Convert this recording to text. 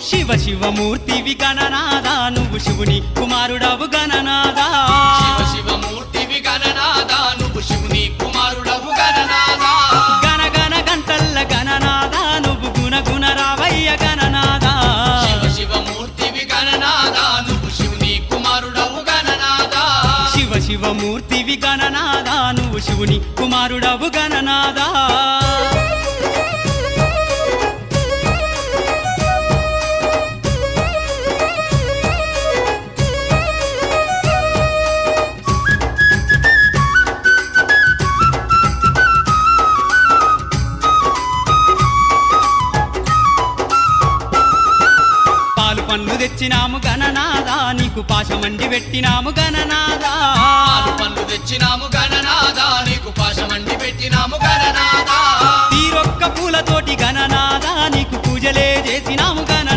శివ శివమూర్తివి గణనాదా నువ్వు శివుని కుమారుడవు గణనాదా శివ శివమూర్తివి గణనాదా నువ్వు శివుని కుమారుడవు గణనాదా గణ గణ గంటల్ల గణనాదా నువ్వు గుణ గుణ రావయ్య గణనాదా శివ శివమూర్తివి గణనాదా నువ్వు శివుని కుమారుడవు గణనాదా శివ శివమూర్తివి గణనాదా నువ్వు శివుని కుమారుడవు గణనాదా పండ్లు తెచ్చినాము గణనాదా నీకు పాశమండి పెట్టినాము గణనాదా పాలు పండ్లు తెచ్చినాము గణనాదా నీకు పాశమండి పెట్టినాము గణనాదా తీరొక్క పూలతోటి గణనాదా నీకు పూజలే చేసినాము గణనాదా